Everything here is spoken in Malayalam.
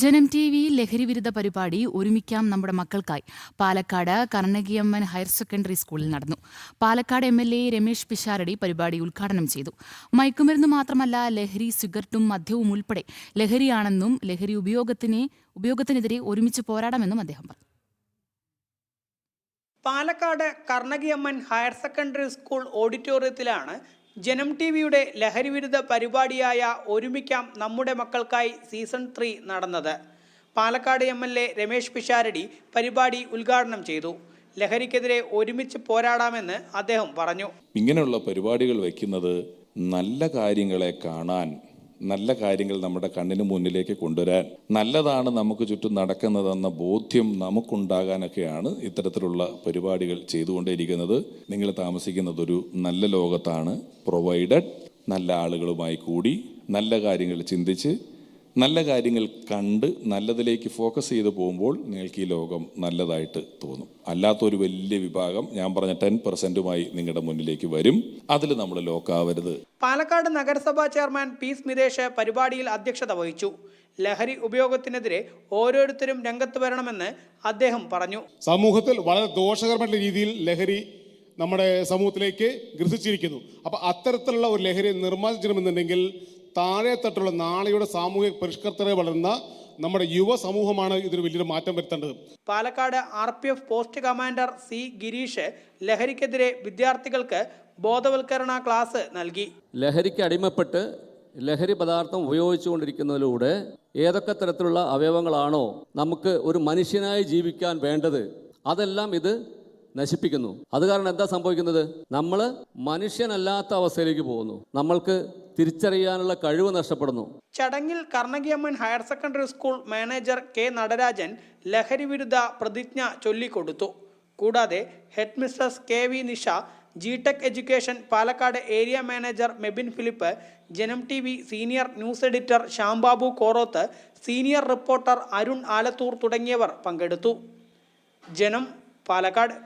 ജനം ടി വി ലഹരിവിരുദ്ധ പരിപാടി ഒരുമിക്കാം നമ്മുടെ മക്കൾക്കായി പാലക്കാട് കർണകിയമ്മൻ ഹയർ സെക്കൻഡറി സ്കൂളിൽ നടന്നു. പാലക്കാട് MLA രമേശ് പിഷാരടി പരിപാടി ഉദ്ഘാടനം ചെയ്തു. മയക്കുമരുന്ന് മാത്രമല്ല, ലഹരി, സിഗരറ്റും മദ്യവും ഉൾപ്പെടെ ലഹരിയാണെന്നും ലഹരി ഉപയോഗത്തിനെതിരെ ഒരുമിച്ച് പോരാടാമെന്നും അദ്ദേഹം പറഞ്ഞു. Palakkad Karnakiyamman higher secondary school ഓഡിറ്റോറിയത്തിലാണ് ജനം ടിവിയുടെ ലഹരിവിരുദ്ധ പരിപാടിയായ ഒരുമിക്കാം നമ്മുടെ മക്കൾക്കായി സീസൺ 3 നടന്നത്. പാലക്കാട് MLA രമേശ് പിഷാരടി പരിപാടി ഉദ്ഘാടനം ചെയ്തു. ലഹരിക്കെതിരെ ഒരുമിച്ച് പോരാടാമെന്ന് അദ്ദേഹം പറഞ്ഞു. ഇങ്ങനെയുള്ള പരിപാടികൾ വയ്ക്കുന്നത് നല്ല കാര്യങ്ങളെ കാണാൻ, നല്ല കാര്യങ്ങൾ നമ്മുടെ കണ്ണിന് മുന്നിലേക്ക് കൊണ്ടുവരാൻ, നല്ലതാണ് നമുക്ക് ചുറ്റും നടക്കുന്നതെന്ന ബോധ്യം നമുക്കുണ്ടാകാനൊക്കെയാണ് ഇത്തരത്തിലുള്ള പരിപാടികൾ ചെയ്തുകൊണ്ടേയിരിക്കുന്നത്. നിങ്ങൾ താമസിക്കുന്നത് ഒരു നല്ല ലോകത്താണ്. പ്രൊവൈഡഡ് നല്ല ആളുകളുമായി കൂടി നല്ല കാര്യങ്ങൾ ചിന്തിച്ച് നല്ല കാര്യങ്ങൾ കണ്ട് നല്ലതിലേക്ക് ഫോക്കസ് ചെയ്ത് പോകുമ്പോൾ നിങ്ങൾക്ക് ഈ ലോകം നല്ലതായിട്ട് തോന്നും. അല്ലാത്തൊരു വലിയ വിഭാഗം, ഞാൻ പറഞ്ഞ 10%മായി നിങ്ങളുടെ മുന്നിലേക്ക് വരും. അതിൽ നമ്മൾ ലോക്കാവരുത്. പാലക്കാട് നഗരസഭാ ചെയർമാൻ P. സ്മിതേഷ് പരിപാടിയിൽ അധ്യക്ഷത വഹിച്ചു. ലഹരി ഉപയോഗത്തിനെതിരെ ഓരോരുത്തരും രംഗത്ത് വരണമെന്ന് അദ്ദേഹം പറഞ്ഞു. സമൂഹത്തിൽ വളരെ ദോഷകരമായ രീതിയിൽ ലഹരി നമ്മുടെ സമൂഹത്തിലേക്ക് ഗ്രസിച്ചിരിക്കുന്നു. അപ്പോൾ അത്തരത്തിലുള്ള ഒരു ലഹരി നിർമ്മാർജ്ജനമെന്നുണ്ടെങ്കിൽ താഴെത്തട്ടുള്ള നാളെയുടെ സാമൂഹിക പരിഷ്കർത്തരെ വളർന്ന നമ്മുടെ യുവ സമൂഹമാണ് ഇതിന് വലിയൊരു മാറ്റം വരുത്തേണ്ടത്. Palakkad RPF post commander C. Girish ലഹരിക്കെതിരെ വിദ്യാർത്ഥികൾക്ക് ബോധവൽക്കരണ ക്ലാസ് നൽകി. ലഹരിക്ക് അടിമപ്പെട്ട് ലഹരി പദാർത്ഥം ഉപയോഗിച്ചുകൊണ്ടിരിക്കുന്നതിലൂടെ ഏതൊക്കെ തരത്തിലുള്ള അവയവങ്ങളാണോ നമുക്ക് ഒരു മനുഷ്യനായി ജീവിക്കാൻ വേണ്ടത്, അതെല്ലാം ഇത് നശിപ്പിക്കുന്നു. അത് കാരണം എന്താ സംഭവിക്കുന്നത്? നമ്മൾ മനുഷ്യനല്ലാത്ത അവസ്ഥയിലേക്ക് പോകുന്നു. നമ്മൾക്ക് തിരിച്ചറിയാനുള്ള കഴിവ് നഷ്ടപ്പെടുന്നു. ചടങ്ങിൽ Karnakiyamman higher secondary school manager K. Natarajan ലഹരി വിരുദ്ധ പ്രതിജ്ഞ ചൊല്ലിക്കൊടുത്തു. കൂടാതെ headmistress KV Nisha, GTech education Palakkad area manager Mebin Philip, Janam TV senior news editor Shyambabu Koroth, senior reporter Arun Alathur തുടങ്ങിയവർ പങ്കെടുത്തു. ജനം, പാലക്കാട്.